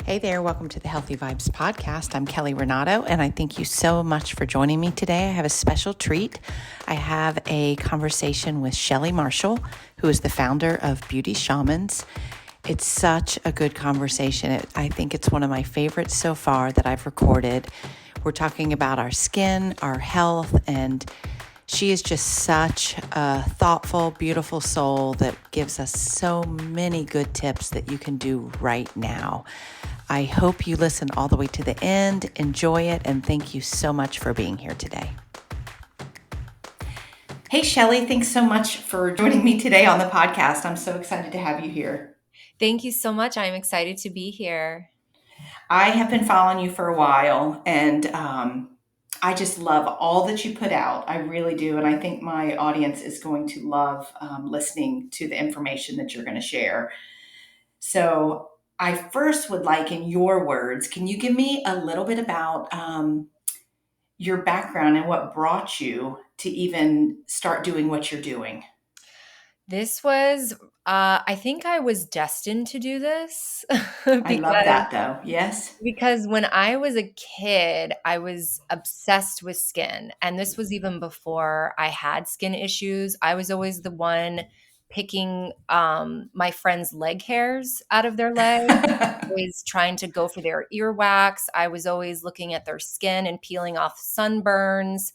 Hey there, welcome to the Healthy Vibes podcast. I'm Kelly Renato, and I thank you so much for joining me today. I have a special treat. I have a conversation with Shelly Marshall, who is the founder of Beauty Shamans. It's such a good conversation. I think it's one of my favorites so far that I've recorded. We're talking about our skin, our health, and she is just such a thoughtful, beautiful soul that gives us so many good tips that you can do right now. I hope you listen all the way to the end, enjoy it, and thank you so much for being here today. Hey, Shelly, thanks so much for joining me today on the podcast. I'm so excited to have you here. Thank you so much. I'm excited to be here. I have been following you for a while, and I just love all that you put out. I really do. And I think my audience is going to love listening to the information that you're going to share. So I first would like, in your words, can you give me a little bit about your background and what brought you to even start doing what you're doing? This was, I think I was destined to do this I love because that though. Yes. because when I was a kid, I was obsessed with skin. And this was even before I had skin issues. I was always the one picking my friends' leg hairs out of their legs, always trying to go for their earwax. I was always looking at their skin and peeling off sunburns.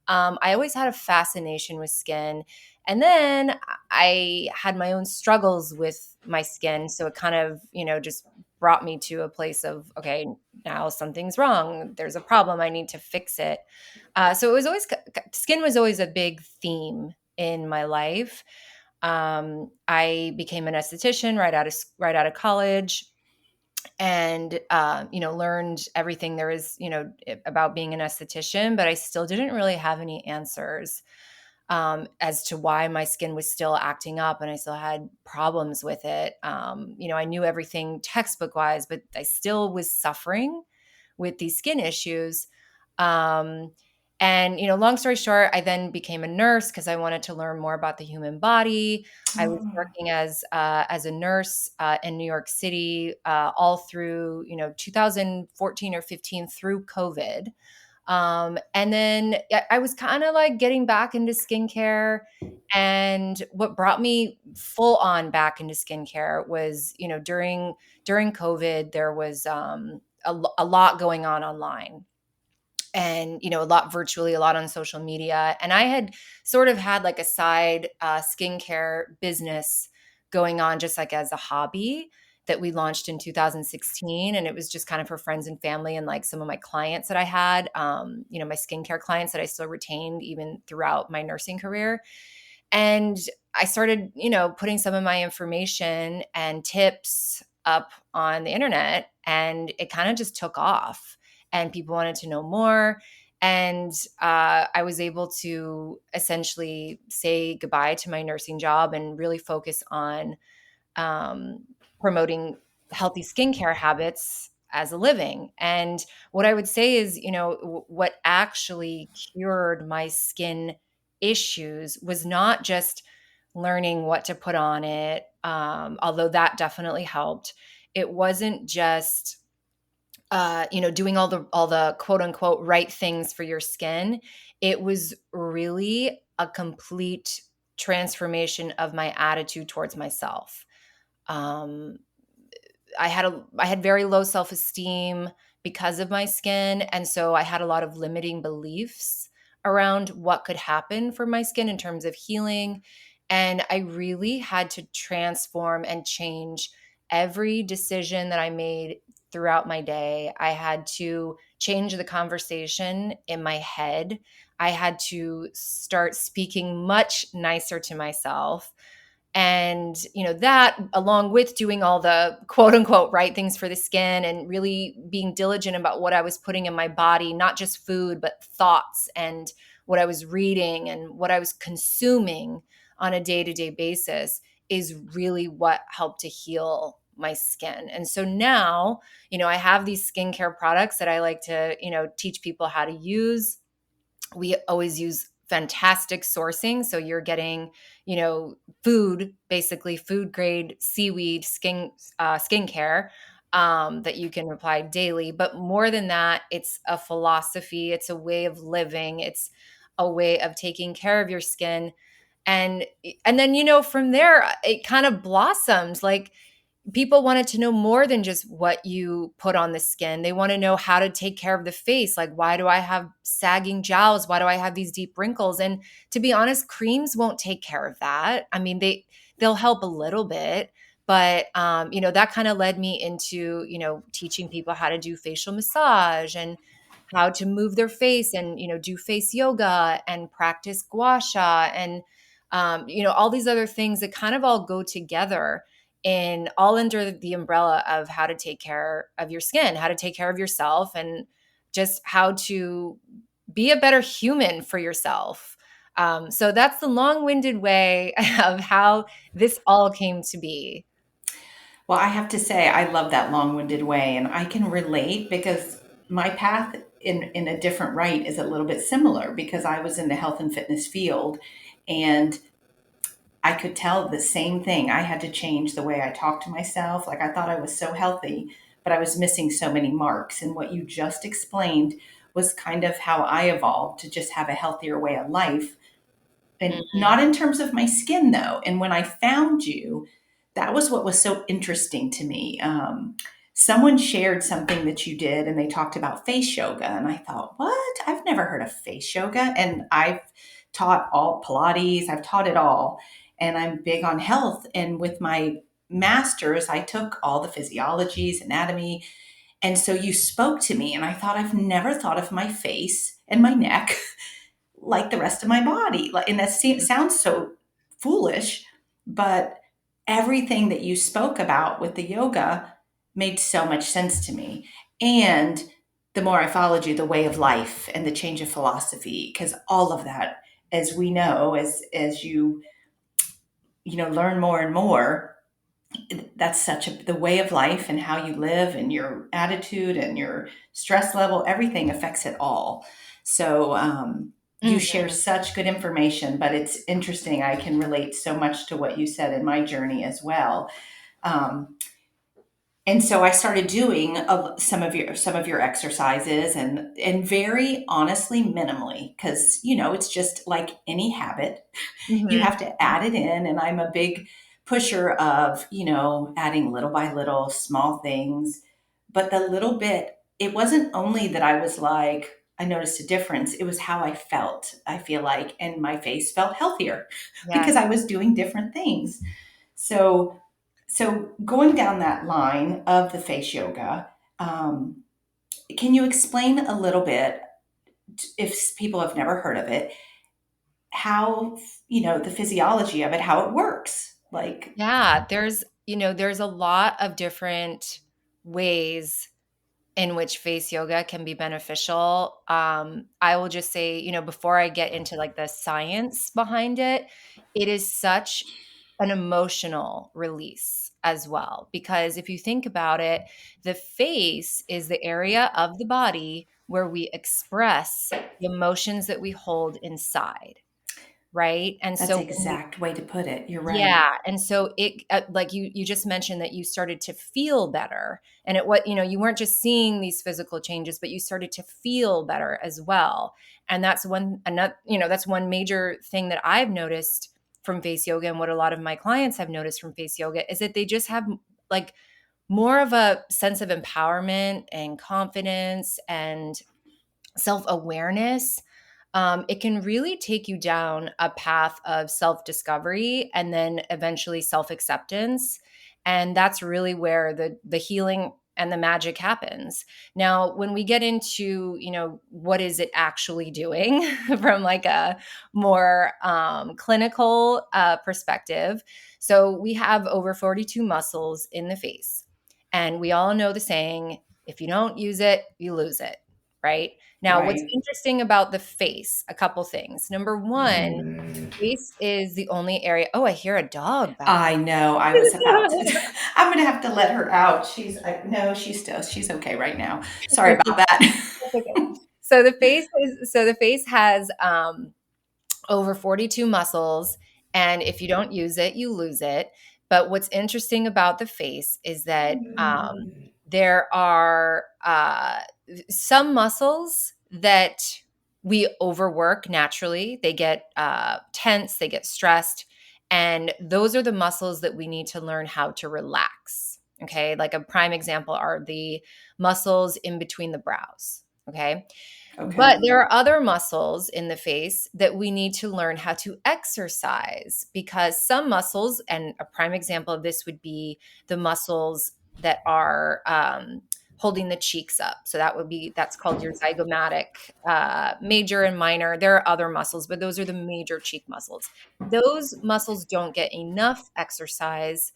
I always had a fascination with skin. And then I had my own struggles with my skin. So it kind of, just brought me to a place of, okay, now something's wrong. There's a problem. I need to fix it. So it was always, skin was always a big theme in my life. I became an esthetician right out of college, and learned everything there is about being an esthetician, but I still didn't really have any answers as to why my skin was still acting up and I still had problems with it. I knew everything textbook wise, but I still was suffering with these skin issues. Um, long story short, I then became a nurse because I wanted to learn more about the human body. I was Oh, working as a nurse in New York City all through 2014 or 15 through COVID. And then I was kind of like getting back into skincare. And what brought me full on back into skincare was, during COVID, there was a lot going on online, and a lot virtually, a lot on social media. And I had sort of had like a side skincare business going on, just like as a hobby, that we launched in 2016. And it was just kind of for friends and family and like some of my clients that I had, my skincare clients that I still retained even throughout my nursing career. And I started, putting some of my information and tips up on the internet, and it kind of just took off, and people wanted to know more. And I was able to essentially say goodbye to my nursing job and really focus on um, promoting healthy skincare habits as a living. And what I would say is, what actually cured my skin issues was not just learning what to put on it, although that definitely helped. It wasn't just doing all the quote unquote right things for your skin. It was really a complete transformation of my attitude towards myself. Um, I had very low self-esteem because of my skin, and so I had a lot of limiting beliefs around what could happen for my skin in terms of healing, and I really had to transform and change every decision that I made throughout my day. I had to change the conversation in my head. I had to start speaking much nicer to myself. And that, along with doing all the quote unquote right things for the skin and really being diligent about what I was putting in my body, not just food but thoughts and what I was reading and what I was consuming on a day-to-day basis, is really what helped to heal my skin. And so now, I have these skincare products that I like to teach people how to use. We always use fantastic sourcing. So you're getting, basically food grade seaweed skincare. that you can apply daily. But more than that, it's a philosophy, it's a way of living, it's a way of taking care of your skin. And then, from there, it kind of blossomed. Like, people wanted to know more than just what you put on the skin. They want to know how to take care of the face. Like, why do I have sagging jowls? Why do I have these deep wrinkles? And to be honest, creams won't take care of that. I mean, they'll help a little bit, but that kind of led me into, teaching people how to do facial massage and how to move their face, and do face yoga and practice gua sha, and all these other things that kind of all go together, in all under the umbrella of how to take care of your skin, how to take care of yourself, and just how to be a better human for yourself. So that's the long-winded way of how this all came to be. Well, I have to say, I love that long-winded way, and I can relate because my path in a different right is a little bit similar because I was in the health and fitness field, and I could tell the same thing. I had to change the way I talked to myself. Like, I thought I was so healthy, but I was missing so many marks. And what you just explained was kind of how I evolved to just have a healthier way of life, and Mhm. not in terms of my skin though. And when I found you, that was what was so interesting to me. Someone shared something that you did, and they talked about face yoga, and I thought, what? I've never heard of face yoga, and I've taught all Pilates, I've taught it all, and I'm big on health. And with my masters, I took all the physiologies, anatomy, and so you spoke to me, and I thought, I've never thought of my face and my neck like the rest of my body. Like, and that sounds so foolish, but everything that you spoke about with the yoga made so much sense to me. And the more I followed you, the way of life and the change of philosophy, because all of that, as we know, as learn more and more, that's such the way of life, and how you live and your attitude and your stress level, everything affects it all. So you share Mhm. such good information, but it's interesting. I can relate so much to what you said in my journey as well. um, and so I started doing some of your exercises, and very honestly minimally, because it's just like any habit. You Mhm. have to add it in, and I'm a big pusher of adding little by little small things. But the little bit, it wasn't only that I was like, I noticed a difference, it was how I felt, I feel like, and my face felt healthier because Yes. I was doing different things. So so going down that line of the face yoga, um, can you explain a little bit, if people have never heard of it, how, the physiology of it, how it works. Like, Yeah, there's a lot of different ways in which face yoga can be beneficial. I will just say, before I get into like the science behind it, it is such an emotional release as well. Because if you think about it, the face is the area of the body where we express the emotions that we hold inside. Right. And that's so the when we exact way to put it. You're right. yeah, and so it like you just mentioned that you started to feel better, and it what you weren't just seeing these physical changes, but you started to feel better as well. And that's that's one major thing that I've noticed from face yoga, and what a lot of my clients have noticed from face yoga is that they just have like more of a sense of empowerment and confidence and self-awareness. It can really take you down a path of self-discovery and then eventually self-acceptance. And that's really where the healing and the magic happens. Now, when we get into, what is it actually doing from like a more clinical perspective. So we have over 42 muscles in the face. And we all know the saying, if you don't use it, you lose it, right? Now, what's Right. interesting about the face, a couple things. Number one, face is the only area. Oh, I hear a dog back I know. I was about to. I'm going to have to let her out. No, she's okay right now. Sorry there. about that. That's okay. So the face has over 42 muscles, and if you don't use it, you lose it. But what's interesting about the face is that There are some muscles that we overwork naturally. They get tense, they get stressed. And those are the muscles that we need to learn how to relax. Okay. Like a prime example are the muscles in between the brows. Okay. Okay. But there are other muscles in the face that we need to learn how to exercise because some muscles, and a prime example of this would be the muscles that are holding the cheeks up. So that's called your zygomatic major and minor. There are other muscles, but those are the major cheek muscles. Those muscles don't get enough exercise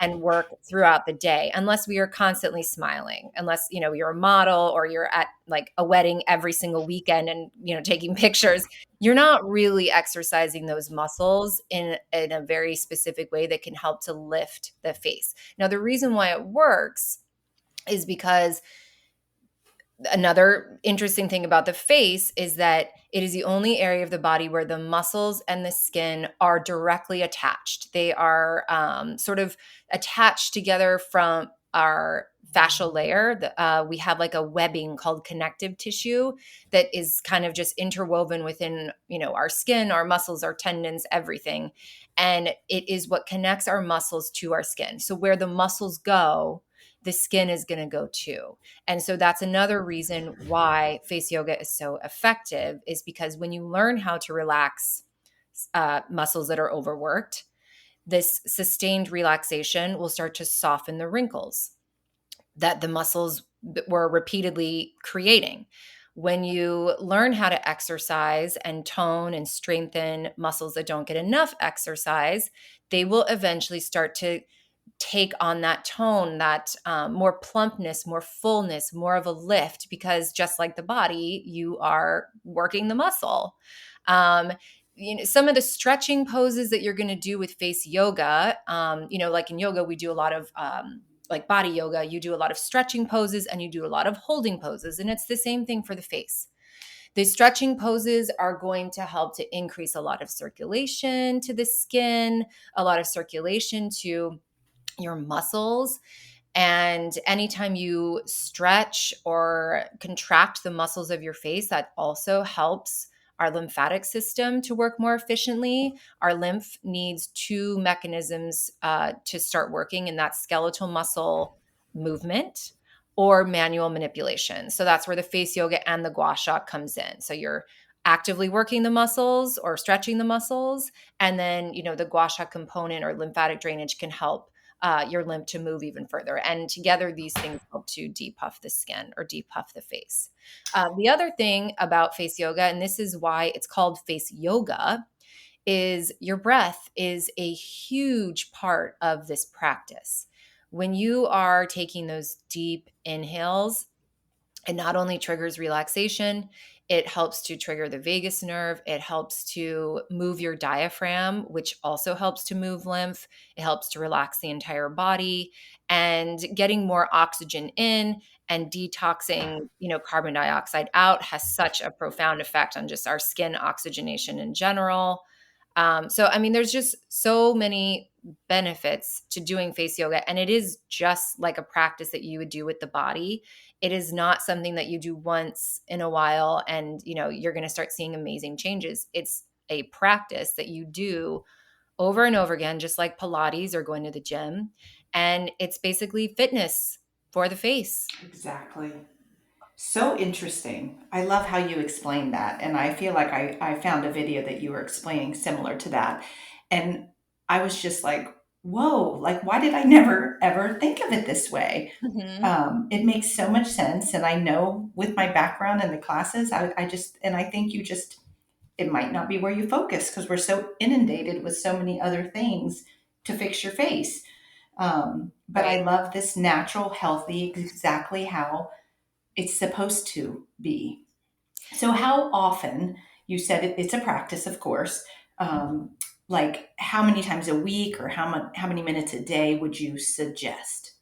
and work throughout the day unless we are constantly smiling, unless you're a model or you're at like a wedding every single weekend and taking pictures. You're not really exercising those muscles in a very specific way that can help to lift the face. Now the reason why it works is because another interesting thing about the face is that it is the only area of the body where the muscles and the skin are directly attached. They are sort of attached together from our fascial layer. We have like a webbing called connective tissue that is kind of just interwoven within, our skin, our muscles, our tendons, everything. And it is what connects our muscles to our skin. So where the muscles go, the skin is going to go too. And so that's another reason why face yoga is so effective, is because when you learn how to relax muscles that are overworked, this sustained relaxation will start to soften the wrinkles that the muscles were repeatedly creating. When you learn how to exercise and tone and strengthen muscles that don't get enough exercise, they will eventually start to take on that tone, that more plumpness, more fullness, more of a lift, because just like the body, you are working the muscle. Um, some of the stretching poses that you're going to do with face yoga, like in yoga, we do a lot of like body yoga, you do a lot of stretching poses and you do a lot of holding poses. And it's the same thing for the face. The stretching poses are going to help to increase a lot of circulation to the skin, a lot of circulation to your muscles. And anytime you stretch or contract the muscles of your face, that also helps our lymphatic system to work more efficiently. Our lymph needs two mechanisms to start working, and that's skeletal muscle movement or manual manipulation. So that's where the face yoga and the gua sha comes in. So you're actively working the muscles or stretching the muscles, and then the gua sha component or lymphatic drainage can help your lymph to move even further. And together, these things help to depuff the skin or depuff the face. The other thing about face yoga, and this is why it's called face yoga, is your breath is a huge part of this practice. When you are taking those deep inhales, it not only triggers relaxation, it helps to trigger the vagus nerve. It helps to move your diaphragm, which also helps to move lymph. It helps to relax the entire body, and getting more oxygen in and detoxing, carbon dioxide out has such a profound effect on just our skin oxygenation in general. So, I mean, there's just so many benefits to doing face yoga, and it is just like a practice that you would do with the body. It is not something that you do once in a while and, you're going to start seeing amazing changes. It's a practice that you do over and over again, just like Pilates or going to the gym. And it's basically fitness for the face. Exactly. So interesting. I love how you explained that. And I feel like I found a video that you were explaining similar to that. And I was just like, whoa, like, why did I never ever think of it this way? Mhm. It makes so much sense. And I know with my background in the classes, and I think it might not be where you focus because we're so inundated with so many other things to fix your face. But Right. I love this natural, healthy, exactly how it's supposed to be. So, how often, you said it's a practice, of course, um, like how many times a week or how many minutes a day would you suggest?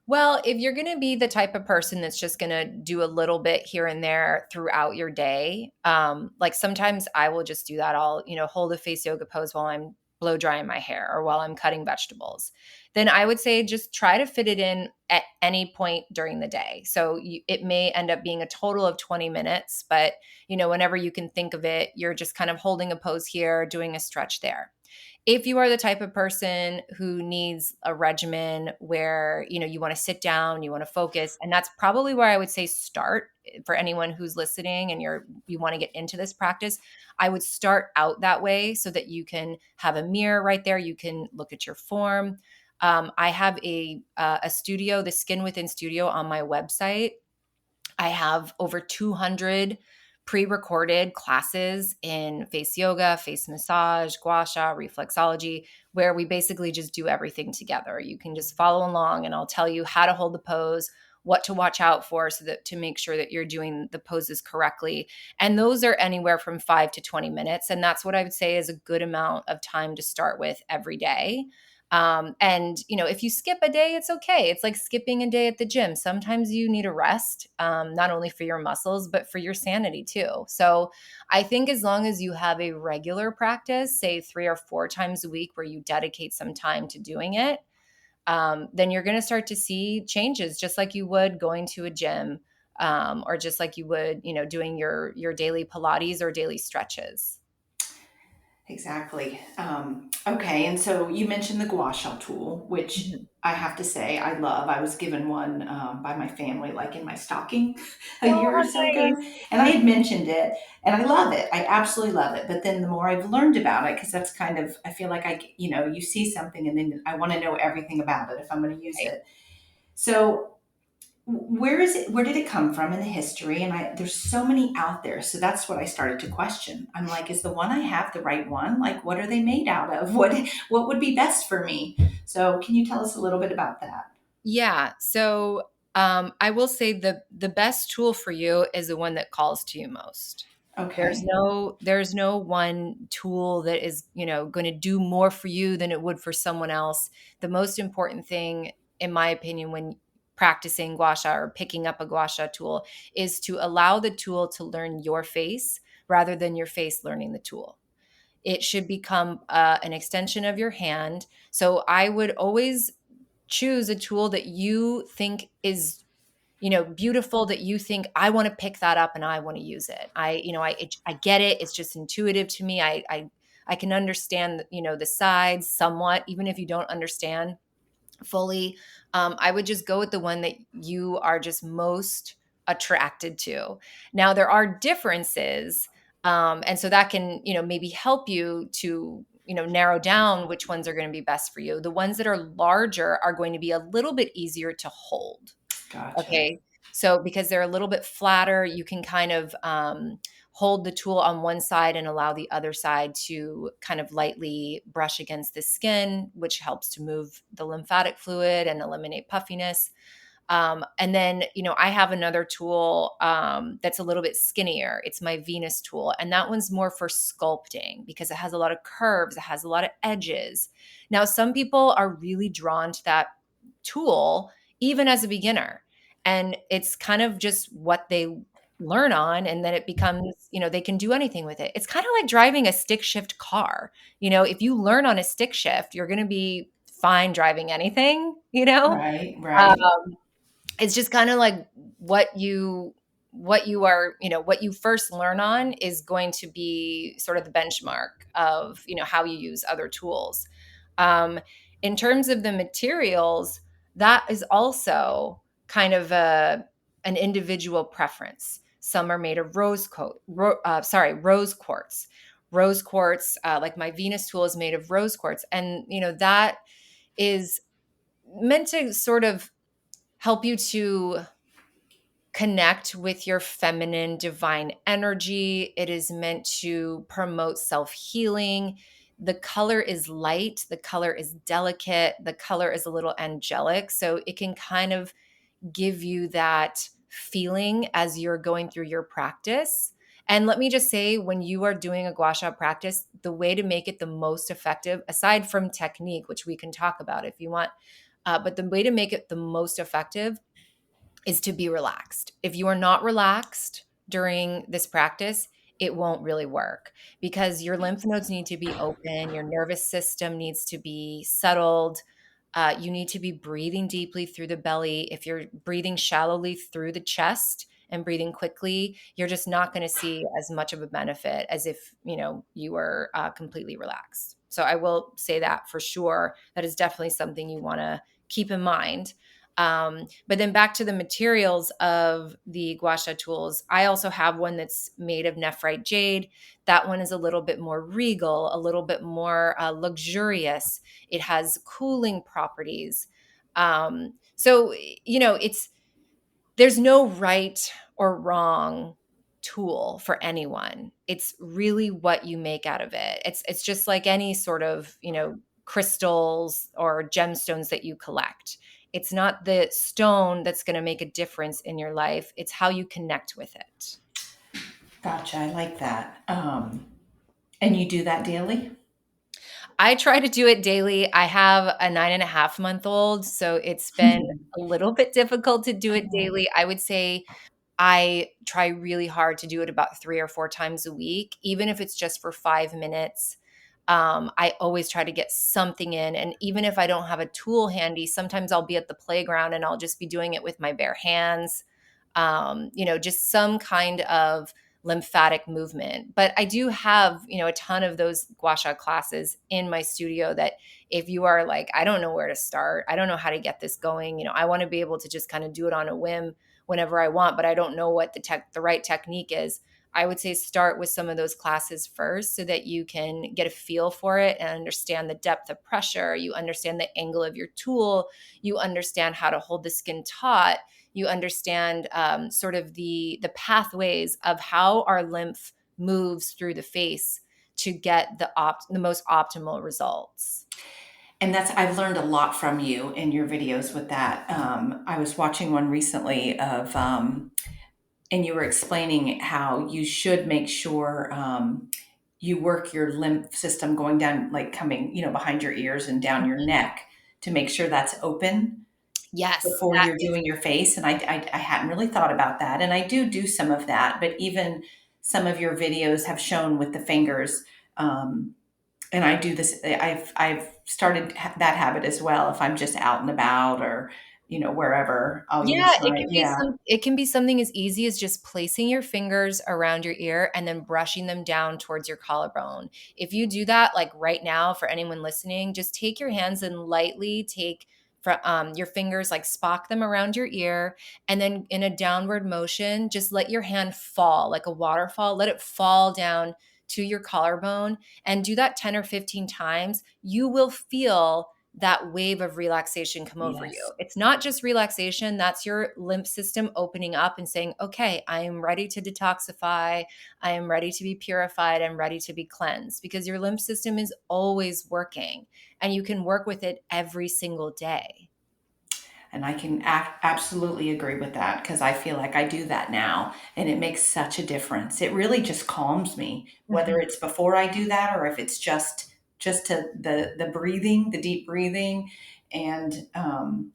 Well, if you're going to be the type of person that's just going to do a little bit here and there throughout your day, like sometimes I will just do that. I'll, hold a face yoga pose while I'm blow drying my hair or while I'm cutting vegetables, then I would say just try to fit it in at any point during the day. So it may end up being a total of 20 minutes, but whenever you can think of it, you're just kind of holding a pose here, doing a stretch there. If you are the type of person who needs a regimen where you want to sit down, you want to focus, and that's probably where I would say start for anyone who's listening and you want to get into this practice. I would start out that way so that you can have a mirror right there, you can look at your form. I have a studio, the Skin Within studio, on my website. I have over 200 pre-recorded classes in face yoga, face massage, gua sha, reflexology, where we basically just do everything together. You can just follow along and I'll tell you how to hold the pose, what to watch out for so that to make sure that you're doing the poses correctly. And those are anywhere from 5 to 20 minutes. And that's what I would say is a good amount of time to start with every day. And if you skip a day, it's okay. It's like skipping a day at the gym. Sometimes you need a rest, not only for your muscles, but for your sanity too. So I think as long as you have a regular practice, say 3 or 4 times a week where you dedicate some time to doing it, then you're going to start to see changes just like you would going to a gym, or just like you would, doing your daily Pilates or daily stretches. Exactly. Okay. And so you mentioned the gua sha tool, which Mhm. I have to say I love. I was given one by my family, like in my stocking a Oh, year or how so ago. nice. And I had mentioned it and I love it. I absolutely love it. But then the more I've learned about it, because that's kind of, I feel like you see something and then I want to know everything about it if I'm going to use Right. it. So where is it, where did it come from in the history? And there's so many out there, so that's what I started to question. I'm like, is the one I have the right one? Like, what are they made out of? What would be best for me? So can you tell us a little bit about that? Yeah. So I will say the best tool for you is the one that calls to you most. Okay. There's no one tool that is, going to do more for you than it would for someone else. The most important thing, in my opinion, when practicing gua sha or picking up a gua sha tool is to allow the tool to learn your face rather than your face learning the tool. It should become an extension of your hand. So I would always choose a tool that you think is beautiful, that you think I want to pick that up and I want to use it. I get it. It's just intuitive to me. I can understand the sides somewhat, even if you don't understand fully. I would just go with the one that you are just most attracted to. Now, there are differences. And so that can, maybe help you to, narrow down which ones are going to be best for you. The ones that are larger are going to be a little bit easier to hold. Gotcha. Okay. So because they're a little bit flatter, you can kind of hold the tool on one side and allow the other side to kind of lightly brush against the skin, which helps to move the lymphatic fluid and eliminate puffiness. And then, I have another tool that's a little bit skinnier. It's my Venus tool. And that one's more for sculpting because it has a lot of curves, it has a lot of edges. Now, some people are really drawn to that tool, even as a beginner. And it's kind of just what they learn on. And then it becomes, they can do anything with it. It's kind of like driving a stick shift car. If you learn on a stick shift, you're going to be fine driving anything, Right, Um, right. it's just kind of like what you first learn on is going to be sort of the benchmark of how you use other tools. um, in terms of the materials, that is also kind of an individual preference. Some are made of rose quartz. Rose quartz, like my Venus tool, is made of rose quartz, and that is meant to sort of help you to connect with your feminine divine energy. It is meant to promote self healing. The color is light, the color is delicate, the color is a little angelic. So it can kind of give you that feeling as you're going through your practice. And let me just say, when you are doing a gua sha practice, the way to make it the most effective, aside from technique, which we can talk about if you want, but the way to make it the most effective is to be relaxed. If you are not relaxed during this practice, it won't really work because your lymph nodes need to be open, your nervous system needs to be settled. You need to be breathing deeply through the belly. If you're breathing shallowly through the chest and breathing quickly, you're just not going to see as much of a benefit as if you were completely relaxed. So I will say that for sure. That is definitely something you want to keep in mind. But then back to the materials of the gua sha tools, I also have one that's made of nephrite jade. That one is a little bit more regal, a little bit more luxurious. It has cooling properties. So, there's no right or wrong tool for anyone. It's really what you make out of it. It's just like any sort of, crystals or gemstones that you collect. It's not the stone that's going to make a difference in your life. It's how you connect with it. Gotcha. I like that. And you do that daily? I try to do it daily. I have a 9.5-month-old, so it's been a little bit difficult to do it daily. I would say I try really hard to do it about 3 or 4 times a week, even if it's just for 5 minutes. I always try to get something in, and even if I don't have a tool handy, sometimes I'll be at the playground and I'll just be doing it with my bare hands. Just some kind of lymphatic movement. But I do have, a ton of those gua sha classes in my studio that if you are like, I don't know where to start, I don't know how to get this going, I want to be able to just kind of do it on a whim whenever I want, but I don't know what the right technique is. I would say start with some of those classes first so that you can get a feel for it and understand the depth of pressure. You understand the angle of your tool. You understand how to hold the skin taut. You understand sort of the pathways of how our lymph moves through the face to get the most optimal results. And I've learned a lot from you in your videos with that. I was watching one recently and you were explaining how you should make sure you work your lymph system going down, like coming, behind your ears and down your neck to make sure that's open Yes, before that you're is. doing your face. And I hadn't really thought about that. And I do some of that, but even some of your videos have shown with the fingers. And I do this. I've started that habit as well. If I'm just out and about or wherever, I'll Yeah, use my yeah. it can be something as easy as just placing your fingers around your ear and then brushing them down towards your collarbone. If you do that, like right now, for anyone listening, just take your hands and lightly take your fingers, like spock them around your ear, and then in a downward motion, just let your hand fall like a waterfall. Let it fall down to your collarbone and do that 10 or 15 times. You will feel that wave of relaxation come over Yes. you. It's not just relaxation, that's your lymph system opening up and saying, okay, I am ready to detoxify. I am ready to be purified. I'm ready to be cleansed because your lymph system is always working and you can work with it every single day. And I can absolutely agree with that because I feel like I do that now and it makes such a difference. It really just calms me, whether Mhm. it's before I do that or if it's just to the breathing, the deep breathing, and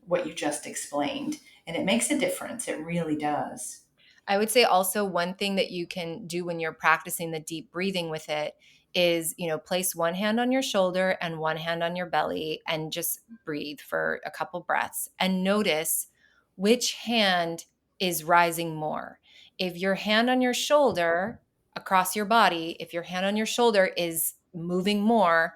what you just explained. And it makes a difference. It really does. I would say also one thing that you can do when you're practicing the deep breathing with it is, place one hand on your shoulder and one hand on your belly and just breathe for a couple breaths and notice which hand is rising more. If your hand on your shoulder across your body, if your hand on your shoulder is moving more,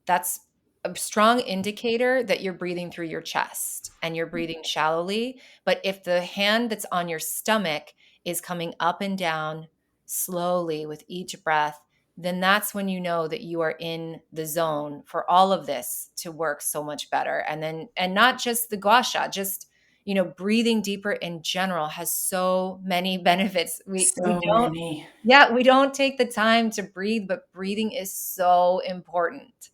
that's a strong indicator that you're breathing through your chest and you're breathing shallowly. But if the hand that's on your stomach is coming up and down slowly with each breath, then that's when you know that you are in the zone for all of this to work so much better. And not just the gua sha, just breathing deeper in general has so many benefits. We So don't many. Yeah, we don't take the time to breathe, but breathing is so important.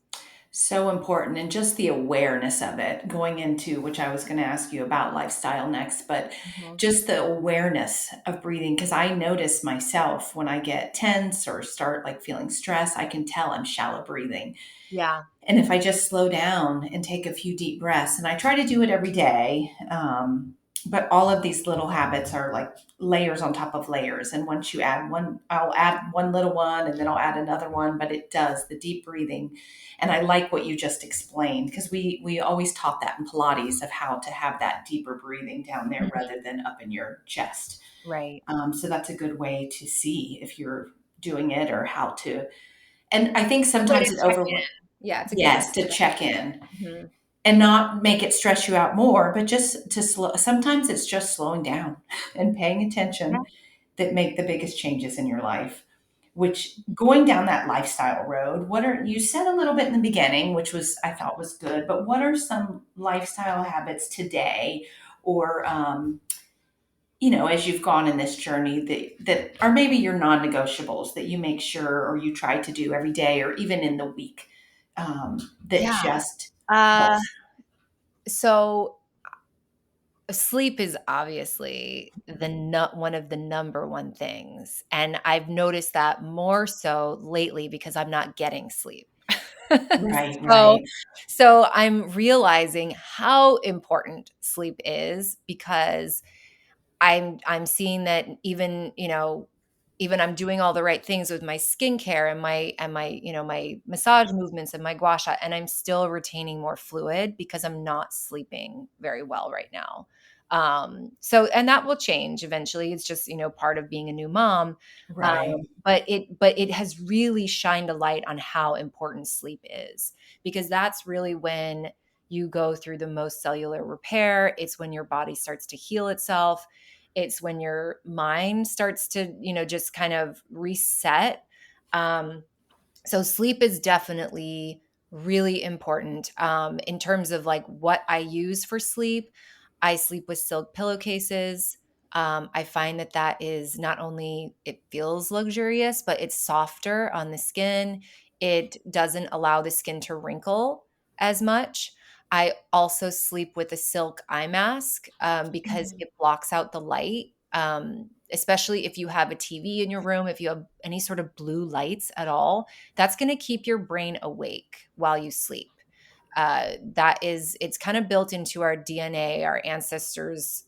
So important. And just the awareness of it going into, which I was going to ask you about lifestyle next, but Mhm. just the awareness of breathing. Because I notice myself when I get tense or start like feeling stress, I can tell I'm shallow breathing. Yeah. And if I just slow down and take a few deep breaths, and I try to do it every day, but all of these little habits are like layers on top of layers. And once you add one, I'll add one little one and then I'll add another one, but it does the deep breathing. And I like what you just explained, because we always taught that in Pilates of how to have that deeper breathing down there Mhm. rather than up in your chest. Right. So that's a good way to see if you're doing it or how to. And I think Good way to sometimes it check over. in. Yeah, it's a good way Yes, to to check check in in. Mhm. and not make it stress you out more, but just to slow. Sometimes it's just slowing down and paying Yeah. attention that make the biggest changes in your life. Which, going down that lifestyle road, what are, you said a little bit in the beginning, which was, I thought was good, but what are some lifestyle habits today, or as you've gone in this journey, that are maybe your non-negotiables that you make sure or you try to do every day or even in the week, that Yeah. just Uh, helps. so sleep is obviously one of the number one things, and I've noticed that more so lately because I'm not getting sleep. Right, So right. so I'm realizing how important sleep is because I'm seeing that even, even I'm doing all the right things with my skincare and my, my massage movements and my gua sha, and I'm still retaining more fluid because I'm not sleeping very well right now. So and that will change eventually. It's just, part of being a new mom. Right. But it has really shined a light on how important sleep is, because that's really when you go through the most cellular repair. It's when your body starts to heal itself. It's when your mind starts to, just kind of reset. Um, so sleep is definitely really important. In terms of like what I use for sleep, I sleep with silk pillowcases. I find that that is not only it feels luxurious, but it's softer on the skin. It doesn't allow the skin to wrinkle as much. I also sleep with a silk eye mask because Mhm. it blocks out the light. Especially if you have a TV in your room, if you have any sort of blue lights at all, that's going to keep your brain awake while you sleep. It's kind of built into our DNA, our ancestors,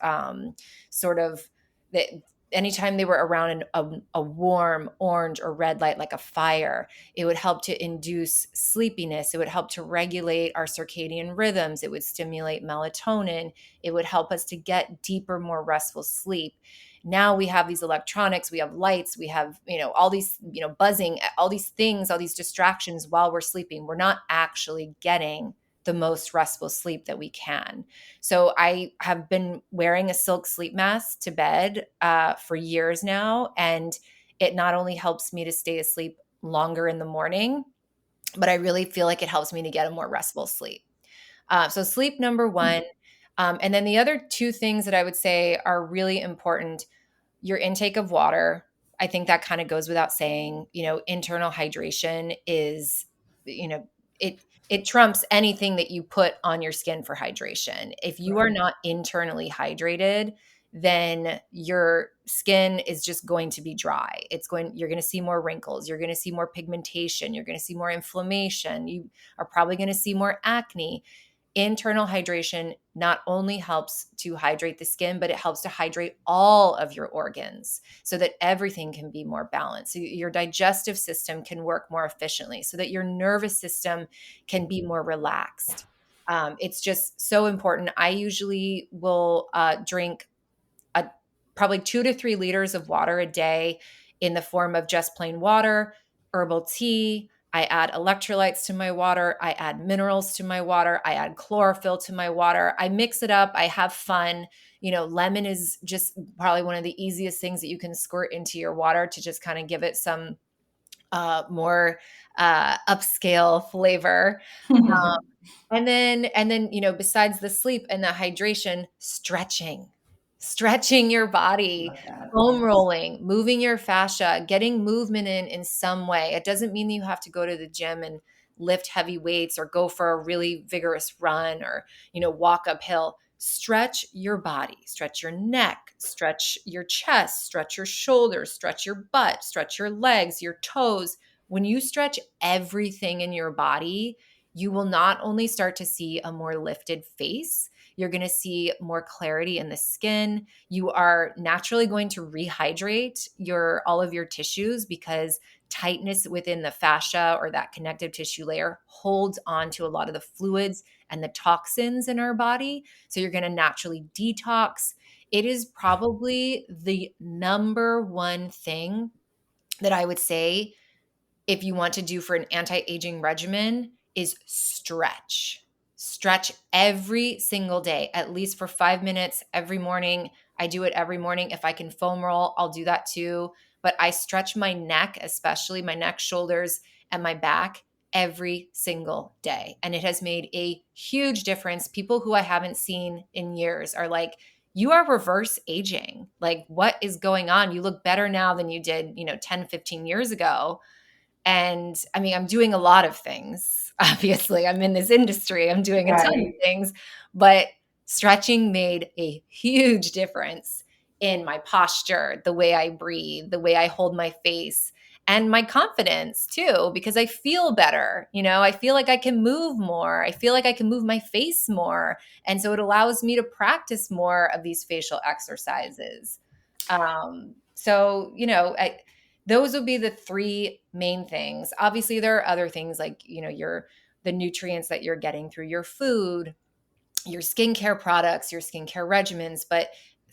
sort of that anytime they were around a warm orange or red light, like a fire, it would help to induce sleepiness. It would help to regulate our circadian rhythms. It would stimulate melatonin. It would help us to get deeper, more restful sleep. Now we have these electronics, we have lights, we have, all these, buzzing, all these things, all these distractions while we're sleeping. We're not actually getting the most restful sleep that we can. So I have been wearing a silk sleep mask to bed for years now, and it not only helps me to stay asleep longer in the morning, but I really feel like it helps me to get a more restful sleep. So sleep, number one. And then the other two things that I would say are really important: your intake of water. I think that kind of goes without saying. Internal hydration is, you know, it trumps anything that you put on your skin for hydration. If you are Right. not internally hydrated, then your skin is just going to be dry. You're going to see more wrinkles, you're going to see more pigmentation, you're going to see more inflammation, you are probably going to see more acne. Internal hydration not only helps to hydrate the skin, but it helps to hydrate all of your organs so that everything can be more balanced. So your digestive system can work more efficiently, so that your nervous system can be more relaxed. It's just so important. I usually will drink a, probably 2 to 3 liters of water a day in the form of just plain water, herbal tea. I add electrolytes to my water. I add minerals to my water. I add chlorophyll to my water. I mix it up. I have fun. Lemon is just probably one of the easiest things that you can squirt into your water to just kind of give it some more upscale flavor. And then, besides the sleep and the hydration, stretching your body, Love that. foam Yes. rolling, moving your fascia, getting movement in some way. It doesn't mean you have to go to the gym and lift heavy weights or go for a really vigorous run or, walk uphill. Stretch your body, stretch your neck, stretch your chest, stretch your shoulders, stretch your butt, stretch your legs, your toes. When you stretch everything in your body, you will not only start to see a more lifted face, You're going to see more clarity in the skin. You are naturally going to rehydrate all of your tissues because tightness within the fascia or that connective tissue layer holds on to a lot of the fluids and the toxins in our body. So you're going to naturally detox. It is probably the number one thing that I would say if you want to do for an anti-aging regimen is stretch. Stretch every single day, at least for 5 minutes every morning. I do it every morning. If I can foam roll, I'll do that too. But I stretch my neck, especially my neck, shoulders, and my back every single day. And it has made a huge difference. People who I haven't seen in years are like, you are reverse aging. Like, what is going on? You look better now than you did, 10, 15 years ago. And I mean, I'm doing a lot of things. Obviously, I'm in this industry. I'm doing a ton of Right. things, but stretching made a huge difference in my posture, the way I breathe, the way I hold my face, and my confidence too, because I feel better. I feel like I can move more. I feel like I can move my face more. And so it allows me to practice more of these facial exercises. Those would be the three main things. Obviously, there are other things like, the nutrients that you're getting through your food, your skincare products, your skincare regimens, but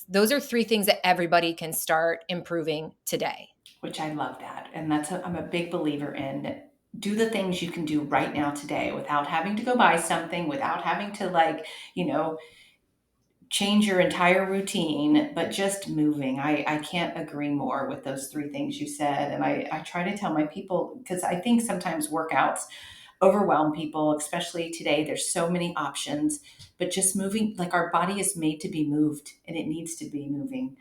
those are three things that everybody can start improving today. Which I love that. And I'm a big believer in do the things you can do right now today without having to go buy something, without having to you know, change your entire routine, but just moving. I can't agree more with those three things you said. And I try to tell my people, because I think sometimes workouts overwhelm people, especially today. There's so many options, but just moving, like our body is made to be moved and it needs to be moving.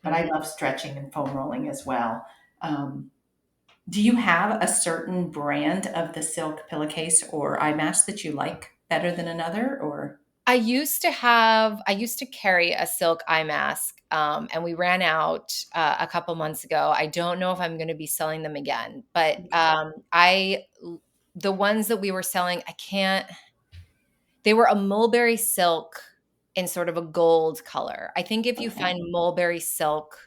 But I Mhm. love stretching and foam rolling as well. Um, do you have a certain brand of the silk pillowcase or eye mask that you like better than another? Or I used to carry a silk eye mask, and we ran out a couple months ago. I don't know if I'm going to be selling them again, but the ones that we were selling, I can't. They were a mulberry silk in sort of a gold color. I think if you okay, find mulberry silk,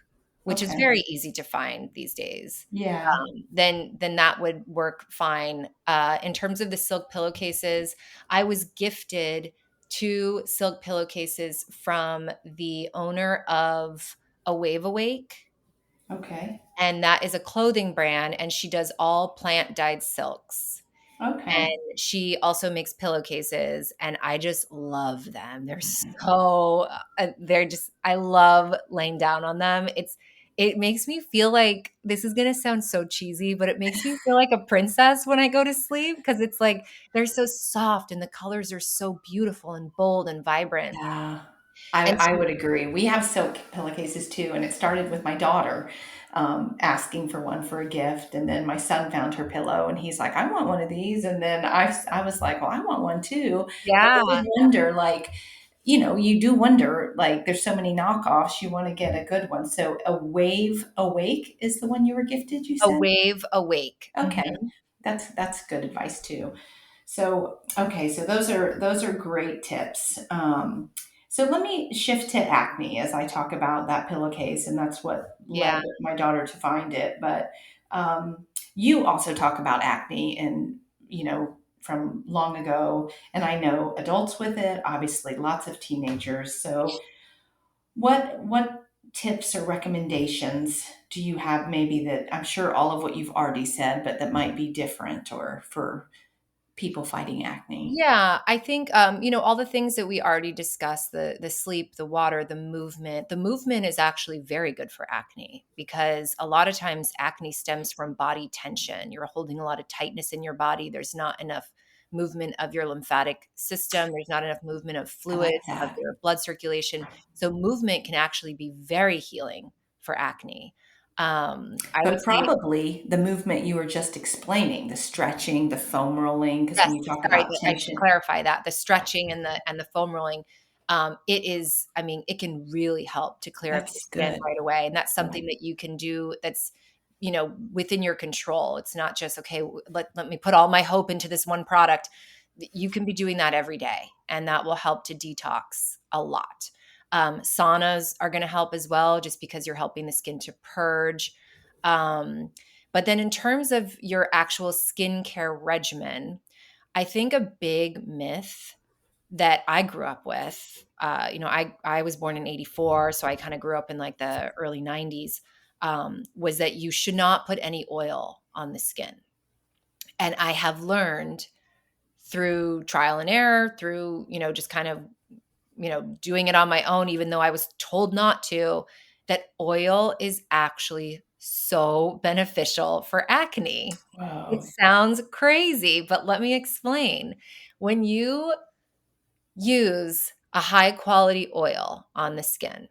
which is okay, very easy to find these days, yeah, then that would work fine. In terms of the silk pillowcases, I was gifted two silk pillowcases from the owner of A Wave Awake, okay, and that is a clothing brand, and she does all plant dyed silks. okay. And she also makes pillowcases, and I just love them. I love laying down on them. It makes me feel like, this is going to sound so cheesy, but it makes me feel like a princess when I go to sleep because it's like they're so soft and the colors are so beautiful and bold and vibrant. Yeah, And I so, would agree. We have silk pillowcases too, and it started with my daughter asking for one for a gift, and then my son found her pillow, and he's like, "I want one of these," and then I was like, "Well, I want one too," but I yeah, did wonder, you do wonder, like, there's so many knockoffs, you want to get a good one. So, a Wave Awake is the one you were gifted, you A said? Wave Awake. Okay, Mhm. that's good advice too. So, okay, so those are great tips. So let me shift to acne as I talk about that pillowcase, and that's what led Yeah. my daughter to find it. But you also talk about acne, and from long ago, and I know adults with it. Obviously, lots of teenagers. So, what tips or recommendations do you have? Maybe that I'm sure all of what you've already said, but that might be different, or for people fighting acne. Yeah, I think all the things that we already discussed, the sleep, the water, the movement. The movement is actually very good for acne because a lot of times acne stems from body tension. You're holding a lot of tightness in your body. There's not enough movement of your lymphatic system. There's not enough movement of I like fluids, of that. your blood circulation. So movement can actually be very healing for acne. I would But say. probably the movement you were just explaining, the stretching, the foam rolling, because Yes, when you talk sorry, about I should tension, clarify that. The stretching and the foam rolling, it is, I mean, it can really help to clear up your that's skin good. right away, and that's Right. something that you can do that's, within your control. It's not just, "Okay, let me put all my hope into this one product." You can be doing that every day, and that will help to detox a lot. Saunas are going to help as well, just because you're helping the skin to purge. But then in terms of your actual skincare regimen, I think a big myth that I grew up with, I was born in 84, so I kind of grew up in like the early 90s, was that you should not put any oil on the skin. And I have learned through trial and error, through, just kind of, doing it on my own, even though I was told not to, that oil is actually so beneficial for acne. It Wow. sounds crazy, but let me explain. When you use a high quality oil on the skin,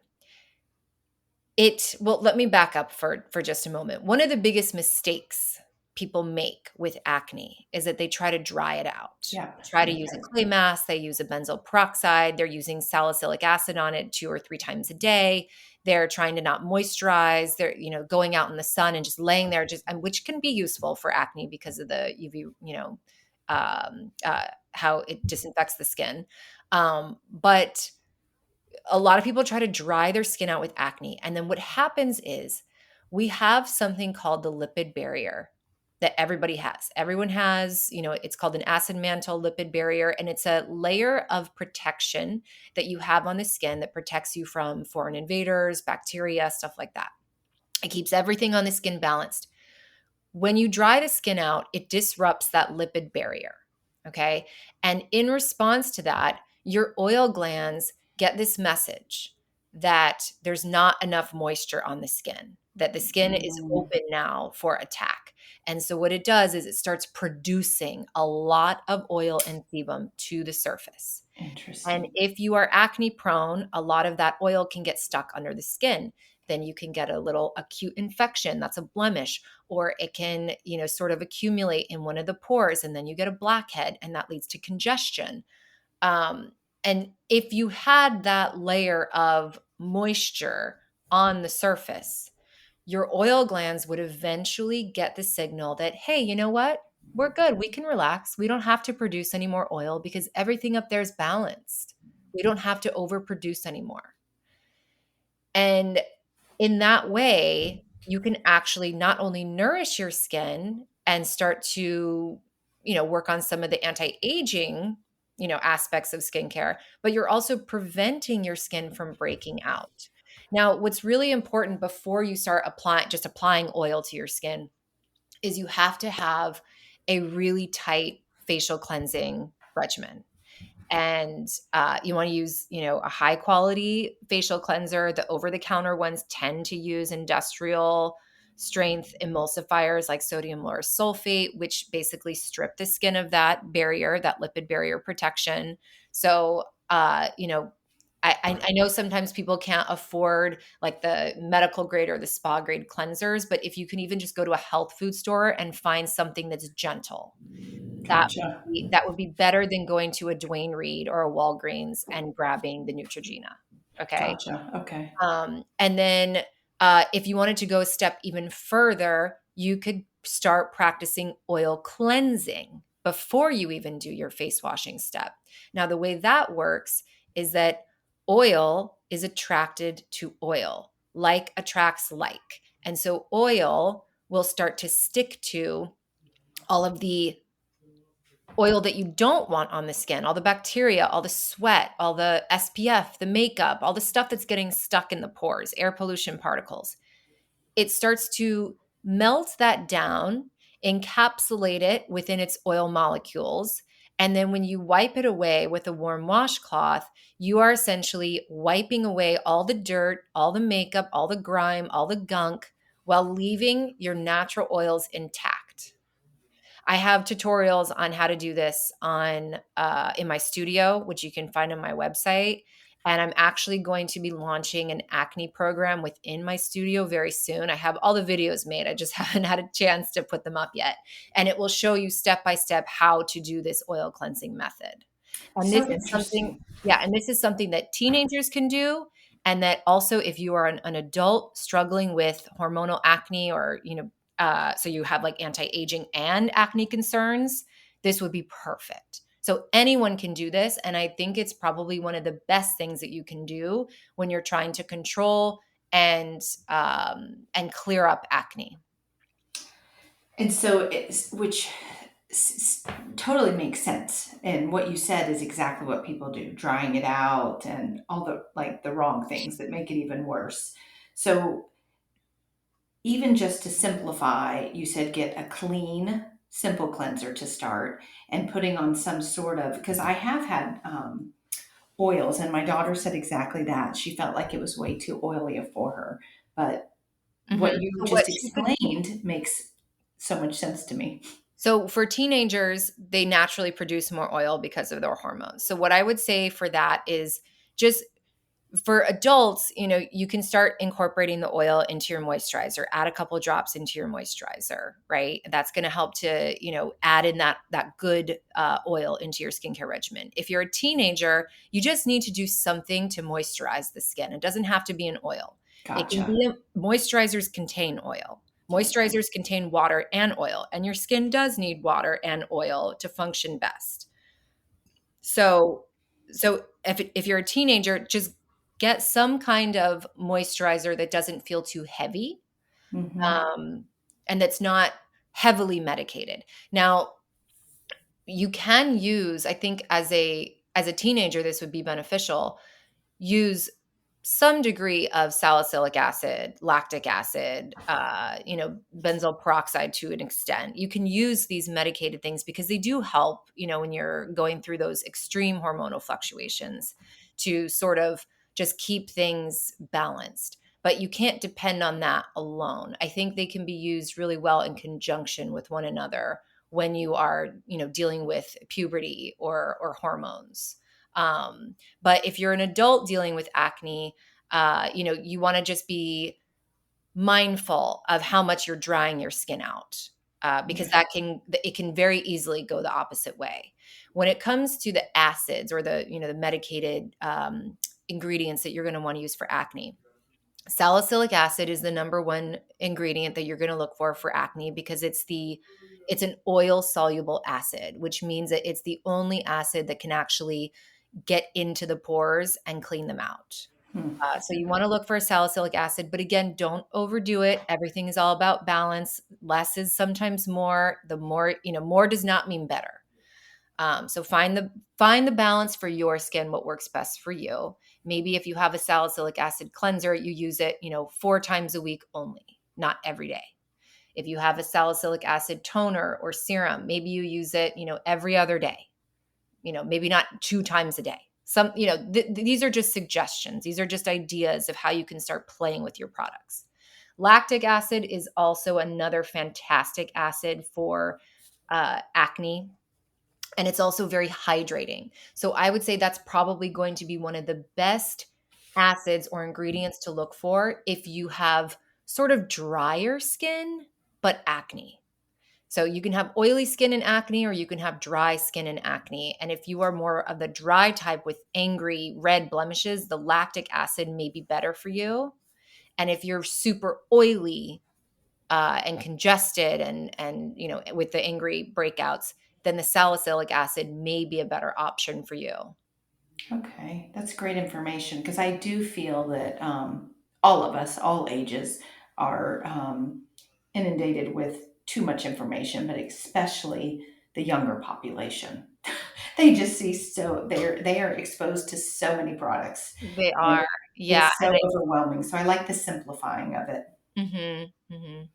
let me back up for just a moment. One of the biggest mistakes people make with acne is that they try to dry it out. Yep. Try to use a clay mask, they use a benzoyl peroxide, they're using salicylic acid on it 2 or 3 times a day. They're trying to not moisturize. They're, going out in the sun and just laying there, which can be useful for acne because of the UV, how it disinfects the skin. But a lot of people try to dry their skin out with acne. And then what happens is we have something called the lipid barrier that everybody has. Everyone has, it's called an acid mantle lipid barrier. And it's a layer of protection that you have on the skin that protects you from foreign invaders, bacteria, stuff like that. It keeps everything on the skin balanced. When you dry the skin out, it disrupts that lipid barrier. Okay. And in response to that, your oil glands get this message that there's not enough moisture on the skin, that the skin is open now for attack. And so what it does is it starts producing a lot of oil and sebum to the surface. Interesting. And if you are acne prone, a lot of that oil can get stuck under the skin. Then you can get a little acute infection. That's a blemish, or it can, sort of accumulate in one of the pores, and then you get a blackhead, and that leads to congestion. And if you had that layer of moisture on the surface, your oil glands would eventually get the signal that, hey, you know what? We're good. We can relax. We don't have to produce any more oil because everything up there is balanced. We don't have to overproduce anymore. And in that way, you can actually not only nourish your skin and start to, work on some of the anti-aging, aspects of skincare, but you're also preventing your skin from breaking out. Now, what's really important before you start applying oil to your skin is you have to have a really tight facial cleansing regimen. And you want to use, a high quality facial cleanser. The over the counter ones tend to use industrial strength emulsifiers like sodium lauryl sulfate, which basically strip the skin of that barrier, that lipid barrier protection. So, I know sometimes people can't afford like the medical grade or the spa grade cleansers, but if you can even just go to a health food store and find something that's gentle, Gotcha. that would be better than going to a Dwayne Reed or a Walgreens and grabbing the Neutrogena. Okay. Gotcha. Okay. And then if you wanted to go a step even further, you could start practicing oil cleansing before you even do your face washing step. Now, the way that works is that oil is attracted to oil, like attracts like. And so oil will start to stick to all of the oil that you don't want on the skin, all the bacteria, all the sweat, all the SPF, the makeup, all the stuff that's getting stuck in the pores, air pollution particles. It starts to melt that down, encapsulate it within its oil molecules. And then when you wipe it away with a warm washcloth, you are essentially wiping away all the dirt, all the makeup, all the grime, all the gunk, while leaving your natural oils intact. I have tutorials on how to do this on in my studio, which you can find on my website. And I'm actually going to be launching an acne program within my studio very soon. I have all the videos made. I just haven't had a chance to put them up yet. And it will show you step by step how to do this oil cleansing method. And So this is something, interesting. yeah, and this is something that teenagers can do. And that also, if you are an adult struggling with hormonal acne, or, so you have like anti-aging and acne concerns, this would be perfect. So anyone can do this. And I think it's probably one of the best things that you can do when you're trying to control and clear up acne. And so which totally makes sense. And what you said is exactly what people do, drying it out and all the like the wrong things that make it even worse. So even just to simplify, you said get a clean, simple cleanser to start and putting on some sort of, because I have had oils and my daughter said exactly that. She felt like it was way too oily for her. But Mhm. what you So what just she could explained makes so much sense to me. So for teenagers, they naturally produce more oil because of their hormones. So what I would say for that is just for adults, you can start incorporating the oil into your moisturizer, add a couple drops into your moisturizer, right? That's going to help to, add in that good oil into your skincare regimen. If you're a teenager, you just need to do something to moisturize the skin. It doesn't have to be an oil. It can Gotcha. be moisturizers contain oil. Okay. Moisturizers contain water and oil, and your skin does need water and oil to function best. So, if you're a teenager, just get some kind of moisturizer that doesn't feel too heavy, Mm-hmm. um, and that's not heavily medicated. Now, you can use, I think, as a teenager, this would be beneficial. Use some degree of salicylic acid, lactic acid, benzoyl peroxide to an extent. You can use these medicated things because they do help, when you're going through those extreme hormonal fluctuations to sort of just keep things balanced. But you can't depend on that alone. I think they can be used really well in conjunction with one another when you are, dealing with puberty or hormones. But if you're an adult dealing with acne, you want to just be mindful of how much you're drying your skin out, because Okay. it can very easily go the opposite way. When it comes to the acids or the medicated ingredients that you're going to want to use for acne, salicylic acid is the number one ingredient that you're going to look for acne because it's an oil soluble acid, which means that it's the only acid that can actually get into the pores and clean them out. Hmm. So you want to look for a salicylic acid, but again, don't overdo it. Everything is all about balance. Less is sometimes more. The more, more does not mean better. So find the balance for your skin, what works best for you. Maybe if you have a salicylic acid cleanser, you use it, 4 times a week only, not every day. If you have a salicylic acid toner or serum, maybe you use it, every other day, maybe not 2 times a day. These are just suggestions. These are just ideas of how you can start playing with your products. Lactic acid is also another fantastic acid for acne, and it's also very hydrating. So I would say that's probably going to be one of the best acids or ingredients to look for if you have sort of drier skin, but acne. So you can have oily skin and acne, or you can have dry skin and acne. And if you are more of the dry type with angry red blemishes, the lactic acid may be better for you. And if you're super oily and congested and with the angry breakouts, then the salicylic acid may be a better option for you. Okay, that's great information because I do feel that all of us, all ages, are inundated with too much information, but especially the younger population. They just see they are exposed to so many products, They and are, yeah. it's so overwhelming. So I like the simplifying of it. Mhm.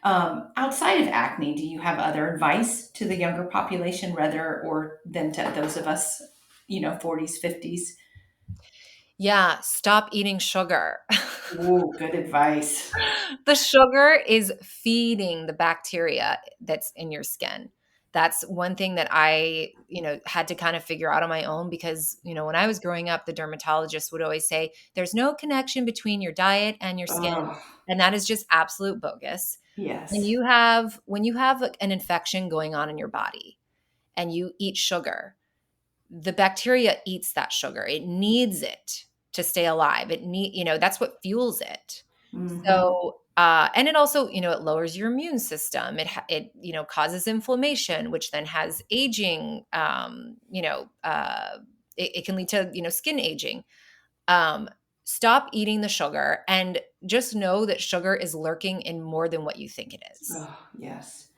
Outside of acne, do you have other advice to the younger population, rather or than to those of us, 40s, 50s? Yeah, stop eating sugar. Ooh, good advice. The sugar is feeding the bacteria that's in your skin. That's one thing that I, had to kind of figure out on my own because, when I was growing up, the dermatologist would always say, there's no connection between your diet and your skin. Oh, And that is just absolute bogus. When yes. you have when you have an infection going on in your body and you eat sugar, the bacteria eats that sugar. It needs it to stay alive. That's what fuels it. Hmm. So And it also, it lowers your immune system. It causes inflammation, which then has aging. It can lead to skin aging. Um, Stop eating the sugar, and just know that sugar is lurking in more than what you think it is. Oh, yes.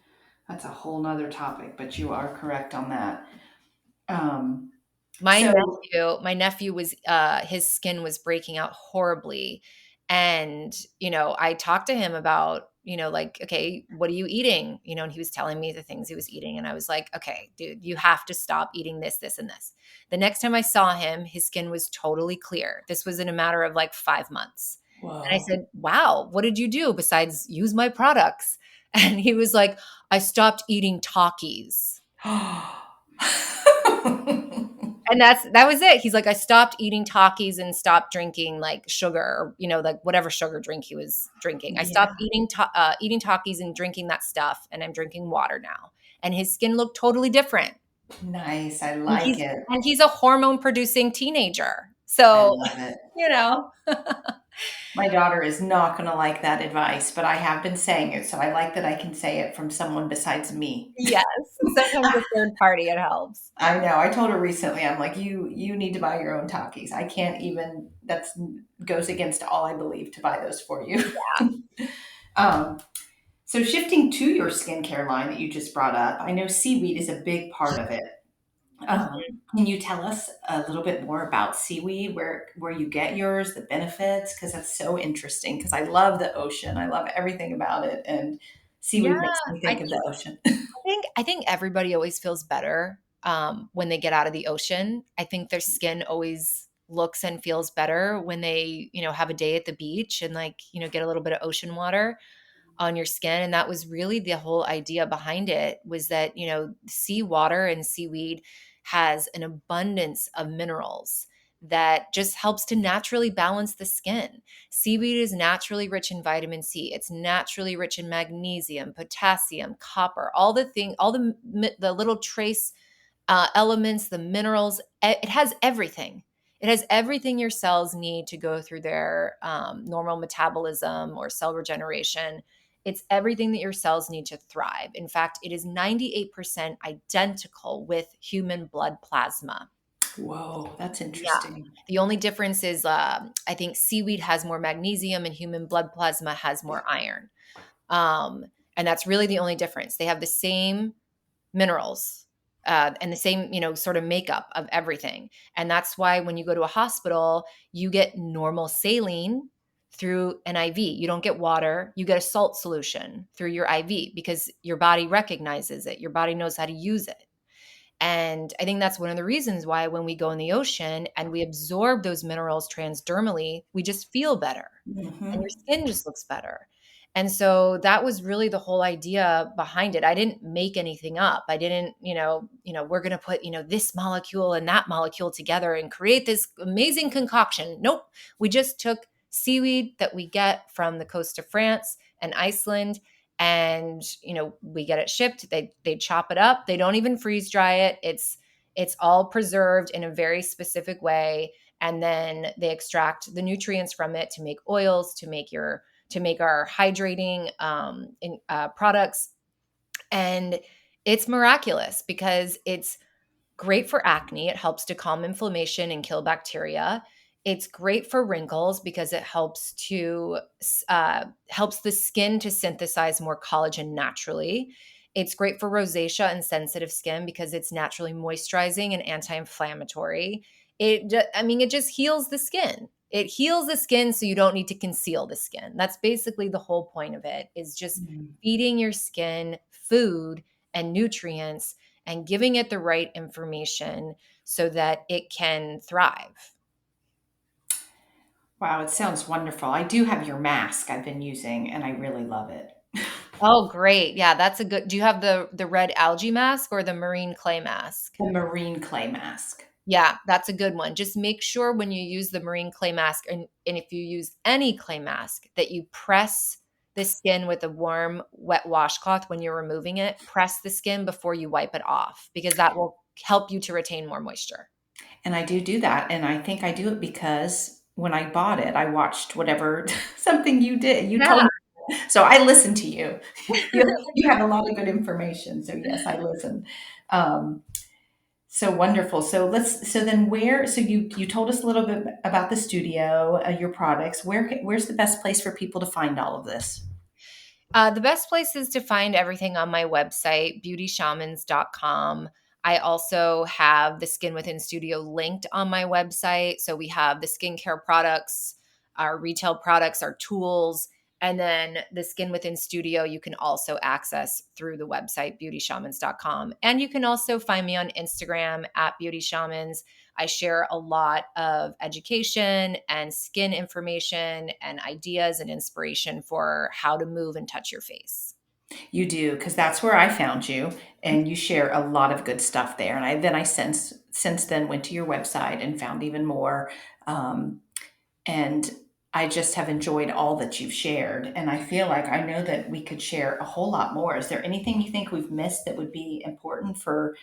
That's a whole nother topic, but you are correct on that. Um, My so, nephew was his skin was breaking out horribly. And, I talked to him about, like, okay, what are you eating? And he was telling me the things he was eating. And I was like, okay, dude, you have to stop eating this, this, and this. The next time I saw him, his skin was totally clear. This was in a matter of like 5 months. And I whoa. said, wow, what did you do besides use my products? And he was like, I stopped eating Takis. And that was it. He's like, I stopped eating Takis and stopped drinking like sugar, or, like whatever sugar drink he was drinking. I stopped Yeah. eating Takis and drinking that stuff, and I'm drinking water now. And his skin looked totally different. Nice. I And like he's it. and he's a hormone producing teenager. I So, love it. you know. My daughter is not going to like that advice, but I have been saying it, so I like that I can say it from someone besides me. Yes. Sometimes a third party, it helps. I know. I told her recently, I'm like, you need to buy your own Takis. I can't even, that's goes against all I believe to buy those for you. um, so shifting to your skincare line that you just brought up, I know seaweed is a big part of it. Mhm. Can you tell us a little bit more about seaweed, where you get yours, the benefits? Because that's so interesting. Because I love the ocean, I love everything about it, and Yeah, seaweed makes me I think of the ocean. I think everybody always feels better when they get out of the ocean. I think their skin always looks and feels better when they, have a day at the beach and like, get a little bit of ocean water on your skin. And that was really the whole idea behind it, was that, seawater and seaweed has an abundance of minerals that just helps to naturally balance the skin. Seaweed is naturally rich in vitamin C. It's naturally rich in magnesium, potassium, copper, all the little trace elements, the minerals. It has everything. It has everything your cells need to go through their normal metabolism or cell regeneration. It's everything that your cells need to thrive. In fact, it is 98% identical with human blood plasma. Whoa, that's Yeah. interesting. The only difference is I think seaweed has more magnesium and human blood plasma has more iron. Um, and that's really the only difference. They have the same minerals and the same, sort of makeup of everything. And that's why when you go to a hospital, you get normal saline through an IV. You don't get water, you get a salt solution through your IV because your body recognizes it. Your body knows how to use it. And I think that's one of the reasons why when we go in the ocean and we absorb those minerals transdermally, we just feel better and your Hmm. skin just looks better. And so that was really the whole idea behind it. I didn't make anything up. I didn't, we're going to put, this molecule and that molecule together and create this amazing concoction. Nope. We just took seaweed that we get from the coast of France and Iceland, and we get it shipped. They chop it up. They don't even freeze dry it. It's all preserved in a very specific way, and then they extract the nutrients from it to make oils, to make our hydrating products. And it's miraculous because it's great for acne. It helps to calm inflammation and kill bacteria. It's great for wrinkles because it helps the skin to synthesize more collagen naturally. It's great for rosacea and sensitive skin because it's naturally moisturizing and anti-inflammatory. It just heals the skin. It heals the skin so you don't need to conceal the skin. That's basically the whole point of it, is just feeding your skin food and nutrients and giving it the right information so that it can thrive. Wow, it sounds wonderful. I do have your mask I've been using, and I really love it. Oh, great. Yeah, that's a good. Do you have the red algae mask or the marine clay mask? The marine clay mask. Yeah, that's a good one. Just make sure when you use the marine clay mask, and if you use any clay mask, that you press the skin with a warm, wet washcloth when you're removing it. Press the skin before you wipe it off because that will help you to retain more moisture. And I do that, and I think I do it because when I bought it, I watched whatever something you did. You told Yeah. me So I listen to you. You have a lot of good information. So yes, I listen. Um, so wonderful. So then so you told us a little bit about the studio, your products. Where's the best place for people to find all of this? The best place is to find everything on my website, beautyshamans.com. I also have the Skin Within Studio linked on my website. So we have the skincare products, our retail products, our tools, and then the Skin Within Studio you can also access through the website, beautyshamans.com. And you can also find me on Instagram at Beauty Shamans. I share a lot of education and skin information and ideas and inspiration for how to move and touch your face. You do, because that's where I found you, and you share a lot of good stuff there. And I since then went to your website and found even more. Um, and I just have enjoyed all that you've shared. And I feel like I know that we could share a whole lot more. Is there anything you think we've missed that would be important for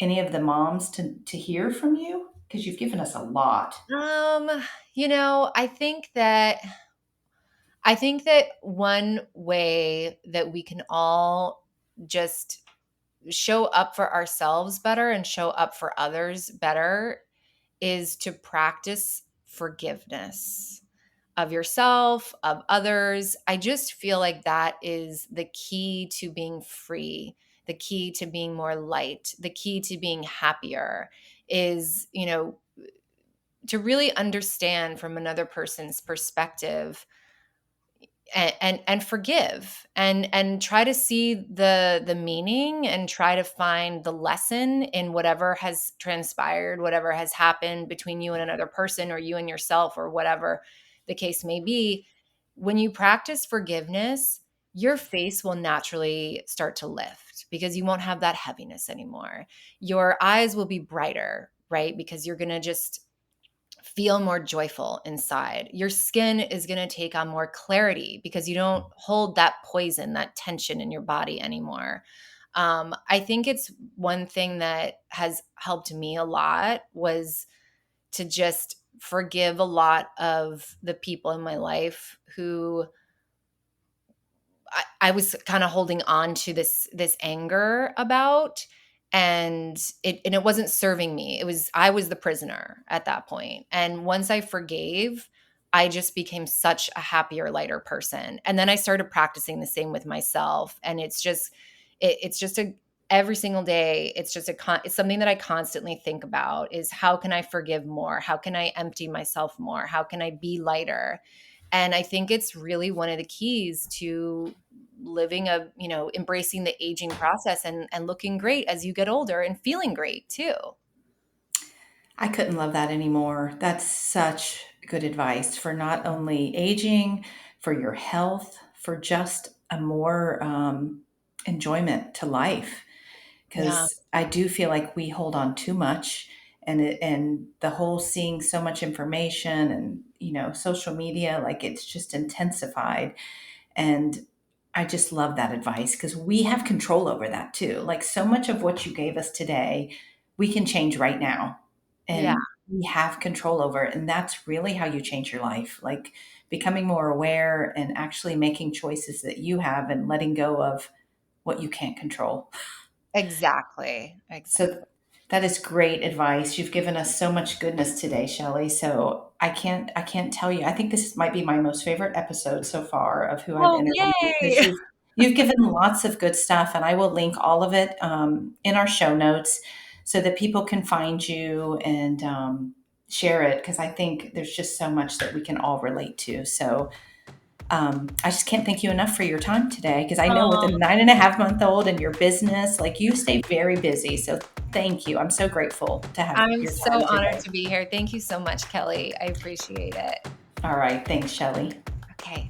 any of the moms to hear from you? Because you've given us a lot. Um, you know, I think that one way that we can all just show up for ourselves better and show up for others better is to practice forgiveness of yourself, of others. I just feel like that is the key to being free, the key to being more light, the key to being happier is, to really understand from another person's perspective and forgive and try to see the meaning and try to find the lesson in whatever has transpired, whatever has happened between you and another person or you and yourself or whatever the case may be. When you practice forgiveness, your face will naturally start to lift because you won't have that heaviness anymore. Your eyes will be brighter, right? Because you're going to just feel more joyful inside. Your skin is going to take on more clarity because you don't hold that poison, that tension in your body anymore. I think it's one thing that has helped me a lot was to just forgive a lot of the people in my life who I was kind of holding on to this anger about, and it wasn't serving me. I was the prisoner at that point. And once I forgave, I just became such a happier, lighter person. And then I started practicing the same with myself. And it's just a every single day. It's something that I constantly think about is how can I forgive more? How can I empty myself more? How can I be lighter? And I think it's really one of the keys to living embracing the aging process and looking great as you get older and feeling great too. I couldn't love that anymore. That's such good advice for not only aging, for your health, for just a more enjoyment to life. Yeah, Because I do feel like we hold on too much, and the whole seeing so much information and social media, like it's just intensified. And I just love that advice because we have control over that too. Like so much of what you gave us today, we can change right now. yeah, And we have control over it. And that's really how you change your life. Like becoming more aware and actually making choices that you have and letting go of what you can't control. exactly, So exactly. that is great advice. You've given us so much goodness today, Shelley. So I can't tell you. I think this might be my most favorite episode so far of who I've Oh, interviewed because yay! you've given lots of good stuff, and I will link all of it in our show notes so that people can find you and share it because I think there's just so much that we can all relate to. So I just can't thank you enough for your time today because I know with a Oh, 9.5 month old and your business, like you stay very busy. So thank you. I'm so grateful to have I'm your so time honored today. to be here. Thank you so much, Kelly. I appreciate it. All right. Thanks, Shelley. Okay.